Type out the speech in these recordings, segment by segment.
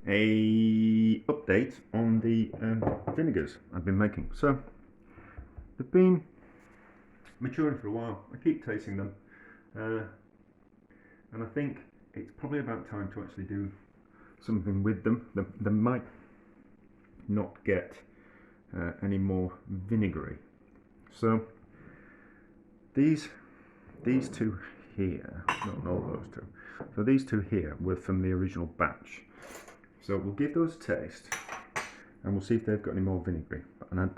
a update on the vinegars I've been making. So they've been maturing for a while. I keep tasting them, and I think it's probably about time to actually do something with them. They might not get any more vinegary. So these two here, not all those two. So these two here were from the original batch. So we'll give those a taste and we'll see if they've got any more vinegary. And I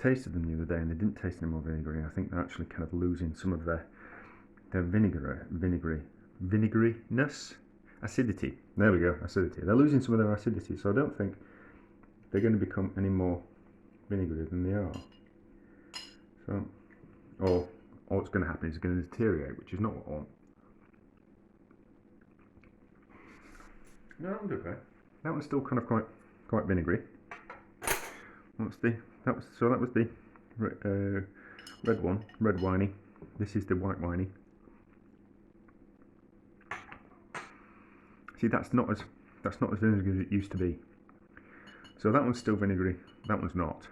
tasted them the other day and they didn't taste any more vinegary. I think they're actually kind of losing some of their vinegaryness, acidity. There we go, acidity. They're losing some of their acidity, so I don't think they're going to become any more vinegary than they are. So, or what's going to happen is it's going to deteriorate, which is not what I want. No, that one's okay. That one's still kind of quite vinegary. That was the red one, red winey. This is the white winey. See, that's not as vinegary as it used to be. So that one's still vinegary. That one's not.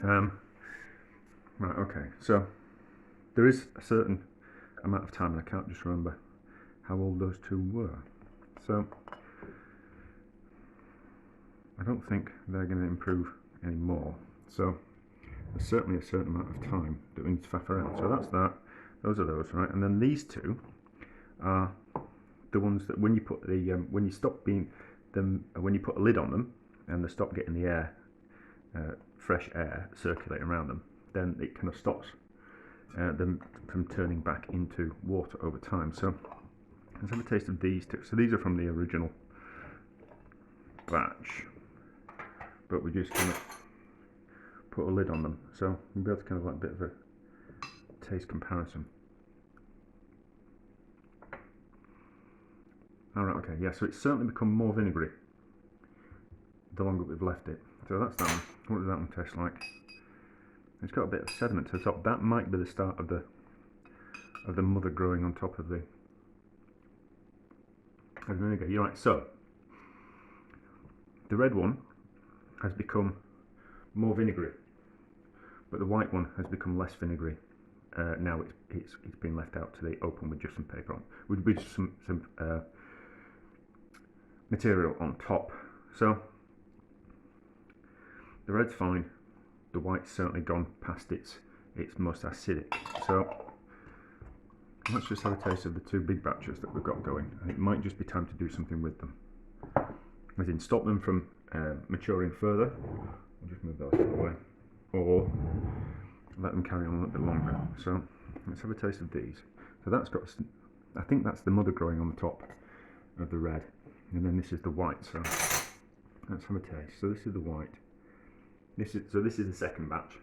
Right. Okay. So there is a certain amount of time, and I can't just remember how old those two were. So I don't think they're going to improve anymore. So there's certainly a certain amount of time that we need to faff around. So that's that. Those are those, right? And then these two are the ones that when you put the when you put a lid on them and they stop getting the air, fresh air circulating around them, then it kind of stops them from turning back into water over time. So let's have a taste of these two. So these are from the original batch, but we just kind of put a lid on them, so we'll be able to kind of like a bit of a taste comparison. Alright, okay, yeah, so it's certainly become more vinegary the longer we've left it. So that's that one. What does that one taste like? It's got a bit of sediment to the top. That might be the start of the mother growing on top of the vinegar. You're right. So the red one has become more vinegary, but the white one has become less vinegary. Now it's been left out to the open with just some paper on, with just some material on top. So the red's fine. The white's certainly gone past its most acidic. So let's just have a taste of the two big batches that we've got going, and it might just be time to do something with them, as in stop them from maturing further. I'll just move those out of the way, or let them carry on a little bit longer. So let's have a taste of these. So that's got, I think that's the mother growing on the top of the red, and then this is the white. So let's have a taste. So this is the white. This is the second batch.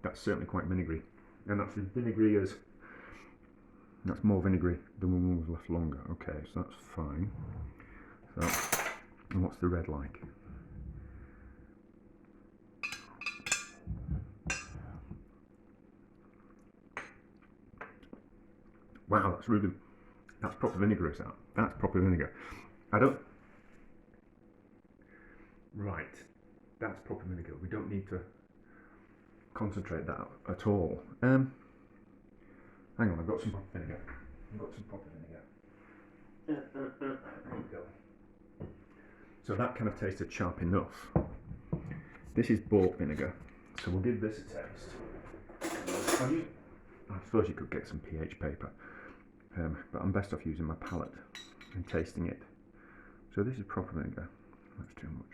That's certainly quite vinegary, and that's as vinegary as, that's more vinegary than when one was left longer. Okay, so that's fine. So, and what's the red like? Wow, that's proper vinegar, is that? That's proper vinegar. Right, that's proper vinegar. We don't need to concentrate that at all. Hang on, I've got some proper vinegar. There we go. So that kind of tasted sharp enough. This is bought vinegar, so we'll give this a taste. I suppose you could get some pH paper, but I'm best off using my palate and tasting it. So this is proper vinegar. That's too much.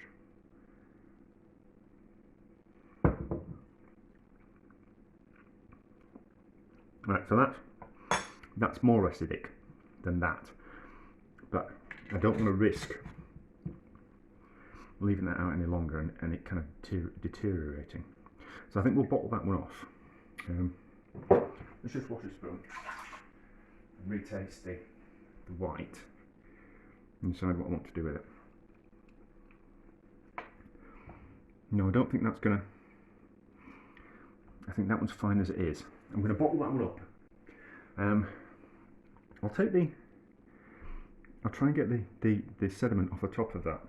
Right, so that's more acidic than that, but I don't want to risk leaving that out any longer and it kind of deteriorating. So I think we'll bottle that one off. Let's just wash a spoon and retaste the white and decide what I want to do with it. No, I don't think that's gonna, I think that one's fine as it is. I'm going to bottle that one up. I'll try and get the sediment off the top of that.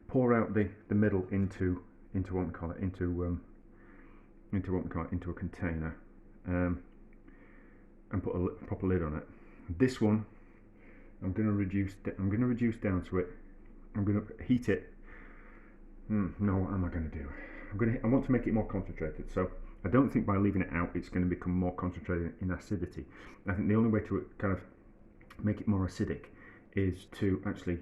Pour out the middle into what we call it, into a container, and put a proper lid on it. This one, I'm going to reduce down to it. I'm going to heat it. No, what am I going to do? I want to make it more concentrated. So I don't think by leaving it out it's going to become more concentrated in acidity. I think the only way to kind of make it more acidic is to actually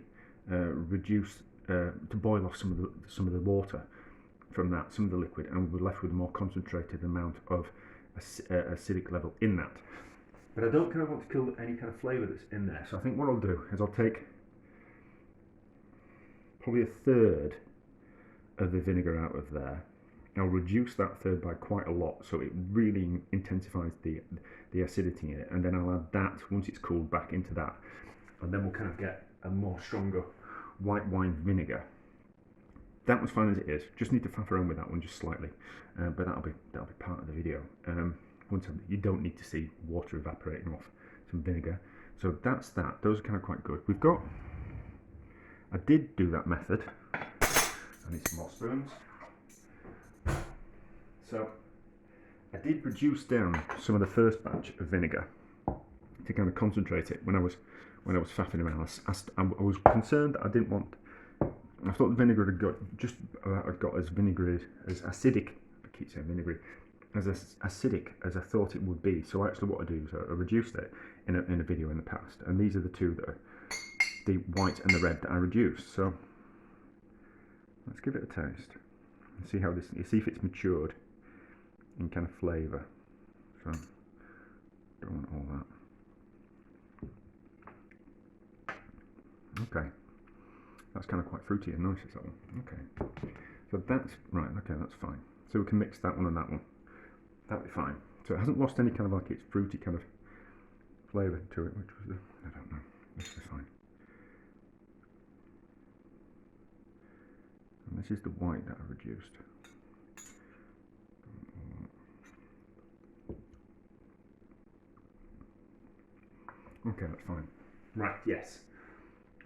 to boil off some of the water from that, some of the liquid, and we're left with a more concentrated amount of acidic level in that. But I don't kind of want to kill any kind of flavour that's in there. So I think what I'll do is I'll take probably a third of the vinegar out of there. I'll reduce that third by quite a lot, so it really intensifies the acidity in it, and then I'll add that once it's cooled back into that, and then we'll kind of get a more stronger white wine vinegar. That was fine as it is. Just need to faff around with that one just slightly, but that'll be part of the video. You don't need to see water evaporating off some vinegar. So that's that. Those are kind of quite good. I did do that method. I need some more spoons. So I did reduce down some of the first batch of vinegar to kind of concentrate it when I was faffing around. I was concerned that I didn't want. I thought the vinegar had got as vinegary, as acidic. I keep saying vinegary, as acidic as I thought it would be. So actually, what I do is I reduced it in a video in the past, and these are the two that are the white and the red that I reduced. So let's give it a taste and see how see if it's matured in kind of flavour. So don't want all that. Okay. That's kind of quite fruity and nice, is that one? Okay. So that's right, okay, that's fine. So we can mix that one and that one. That'll be fine. So it hasn't lost any kind of like its fruity kind of flavour to it, which was I don't know. This is fine. And this is the white that I reduced. Okay, that's fine. Right, yes.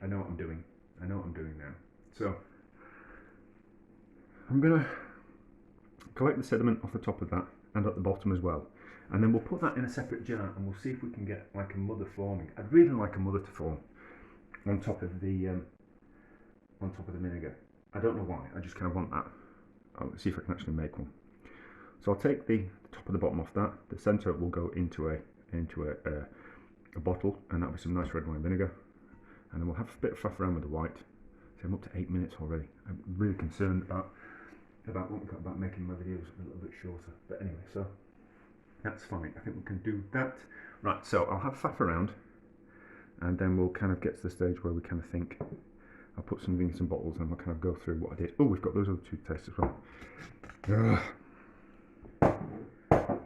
I know what I'm doing. I know what I'm doing now. So I'm going to collect the sediment off the top of that and at the bottom as well, and then we'll put that in a separate jar and we'll see if we can get like a mother forming. I'd really like a mother to form on top of the vinegar. I don't know why. I just kind of want that. I'll see if I can actually make one. So I'll take the top and the bottom off that. The centre will go into a bottle, and that'll be some nice red wine vinegar. And then we'll have a bit of faff around with the white. So I'm up to 8 minutes already. I'm really concerned about making my videos a little bit shorter. But anyway, so that's fine. I think we can do that. Right, so I'll have faff around, and then we'll kind of get to the stage where we kind of think. I'll put something in some bottles and we'll kind of go through what I did. Oh, we've got those other two tastes as well.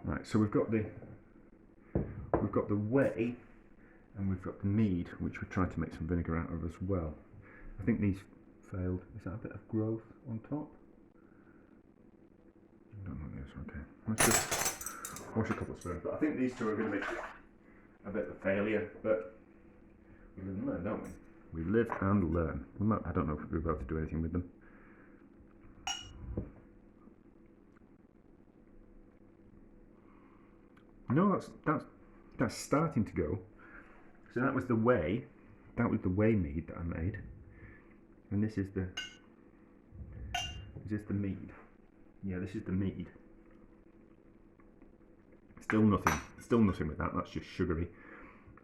Right, so we've got the whey. And we've got the mead, which we're trying to make some vinegar out of as well. I think these failed. Is that a bit of growth on top? I don't know this. Okay, let's just wash a couple of spoons. But I think these two are going to be a bit of a failure. But we live and learn, don't we? We live and learn. I don't know if we'll be able to do anything with them. No, that's starting to go. So that was the whey mead that I made, and this is the mead. Yeah, this is the mead. Still nothing with that. That's just sugary.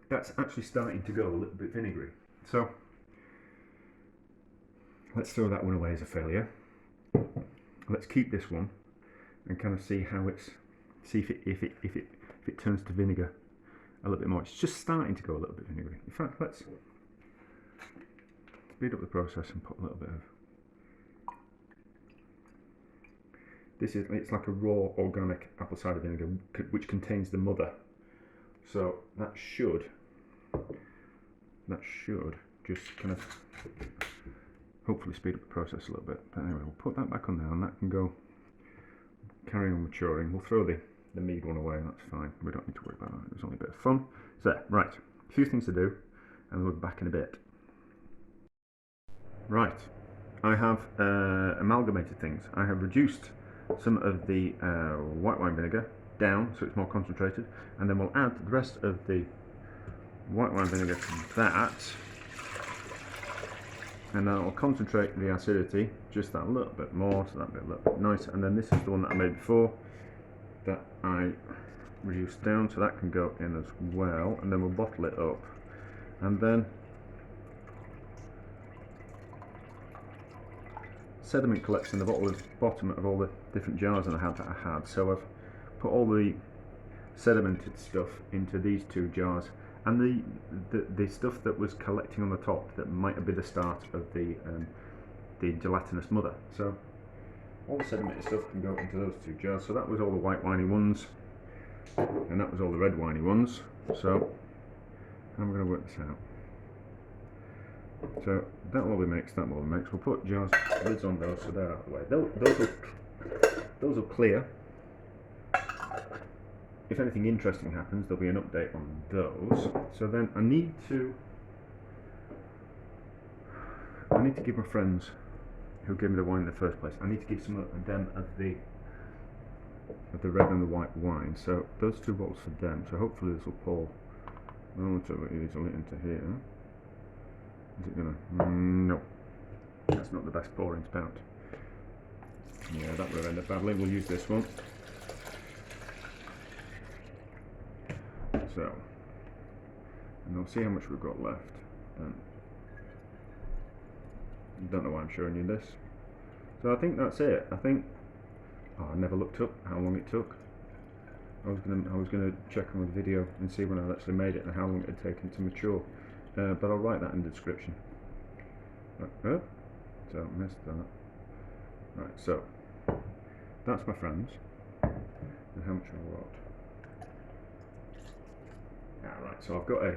That's actually starting to go a little bit vinegary. So let's throw that one away as a failure. Let's keep this one and kind of see if it turns to vinegar a little bit more. It's just starting to go a little bit vinegary. In fact, let's speed up the process and put a little bit of it's like a raw organic apple cider vinegar which contains the mother, so that should just kind of hopefully speed up the process a little bit. But anyway, we'll put that back on there and that can go carry on maturing. We'll throw the mead one away, that's fine. We don't need to worry about that. It was only a bit of fun. So, right. a few things to do, and we'll be back in a bit. Right, I have amalgamated things. I have reduced some of the white wine vinegar down so it's more concentrated, and then we'll add the rest of the white wine vinegar to that, and then I'll concentrate the acidity just that little bit more, so that'll be a little bit nicer. And then this is the one that I made before that I reduced down, so that can go in as well, and then we'll bottle it up, and then sediment collects in the bottom of all the different jars that I had. So I've put all the sedimented stuff into these two jars, and the stuff that was collecting on the top that might be the start of the gelatinous mother. So all the sedimented stuff can go into those two jars. So that was all the white winey ones, and that was all the red winey ones. So how am I going to work this out? So that will be mixed, that will be mixed. We'll put jars, lids on those so they're out of the way. Those will clear. If anything interesting happens, there'll be an update on those. So then I need to give my friends who gave me the wine in the first place, I need to give some of them of the red and the white wine. So those two bottles for them. So hopefully this will pour relatively easily into here. Is it gonna? No. That's not the best pouring spout. Yeah, that will end up badly. We'll use this one. So, and we'll see how much we've got left. Don't know why I'm showing you this. So I think that's it. I think. Oh, I never looked up how long it took. I was gonna check on the video and see when I actually made it and how long it had taken to mature. But I'll write that in the description. So I missed that. Right, so that's my friends. And how much have I got? Right, so I've got a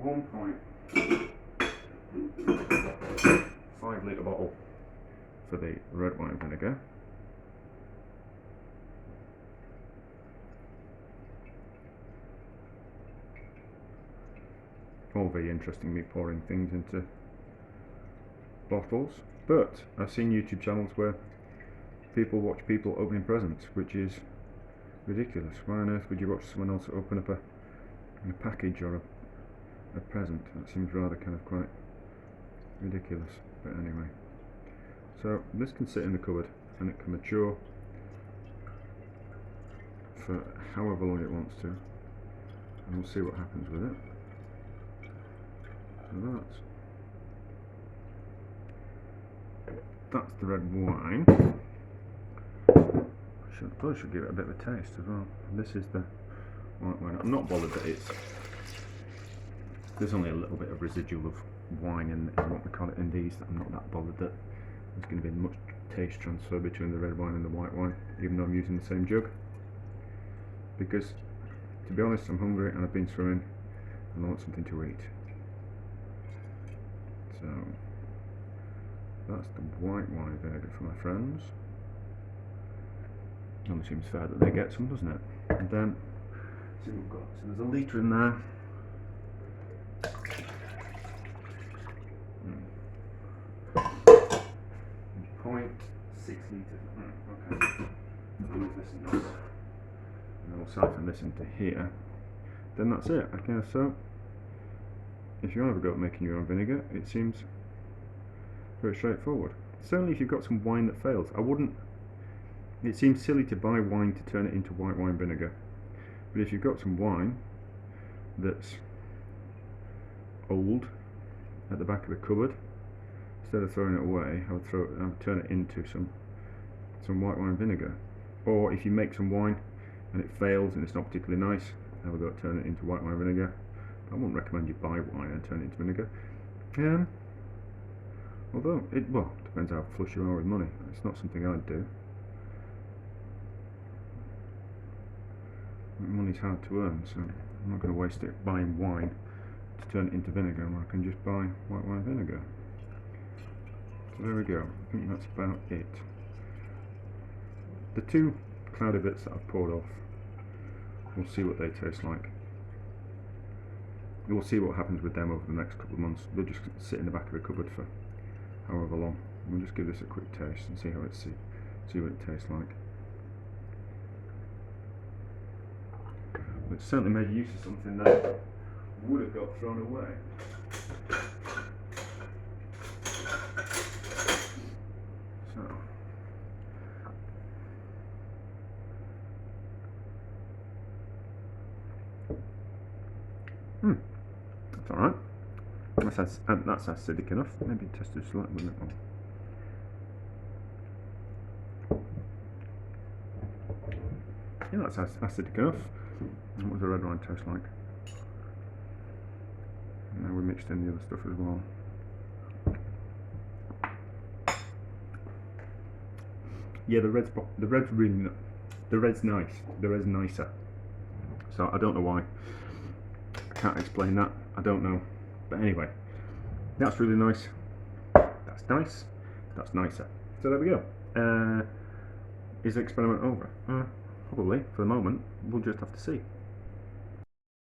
1.5 litre bottle for the red wine vinegar. All very interesting, me pouring things into bottles, but I've seen YouTube channels where people watch people opening presents, which is ridiculous. Why on earth would you watch someone else open up a package or a present? That seems rather kind of quite ridiculous, but anyway. So this can sit in the cupboard and it can mature for however long it wants to, and we'll see what happens with it. So that's the red wine. Probably should give it a bit of a taste as well. This is the white wine. I'm not bothered that there's only a little bit of residual of wine in what we call it in these. I'm not that bothered that there's going to be much taste transfer between the red wine and the white wine, even though I'm using the same jug. Because, to be honest, I'm hungry and I've been swimming and I want something to eat. So that's the white wine vinegar for my friends. Only seems fair that they get some, doesn't it? And then, see what we've got. So there's a litre in there. 0.6 litres. Okay. I'll move this in this. And then we'll siphon this into here. Then that's it. Okay, so if you ever go at making your own vinegar, it seems very straightforward. Certainly if you've got some wine that fails, I wouldn't. It seems silly to buy wine to turn it into white wine vinegar. But if you've got some wine that's old at the back of the cupboard, instead of throwing it away, I would turn it into some white wine vinegar. Or if you make some wine and it fails and it's not particularly nice, have a go at turning it into white wine vinegar. I wouldn't recommend you buy wine and turn it into vinegar. Although it depends how flush you are with money. It's not something I'd do. Money's hard to earn, so I'm not going to waste it buying wine to turn it into vinegar when I can just buy white wine vinegar. So there we go. I think that's about it. The two cloudy bits that I've poured off, we'll see what they taste like we'll see what happens with them over the next couple of months. They'll just sit in the back of the cupboard for however long. We'll just give this a quick taste and see how see what it tastes like. It certainly made use of something that would have got thrown away. So, that's all right. That's acidic enough. Maybe test it slightly with it more. Yeah, that's acidic enough. What does the red wine taste like? And now we mixed in the other stuff as well. Yeah, the red's really the red's nice. The red's nicer. So I don't know why. I can't explain that. I don't know. But anyway, that's really nice. That's nice. That's nicer. So there we go. Is the experiment over? Probably for the moment. We'll just have to see.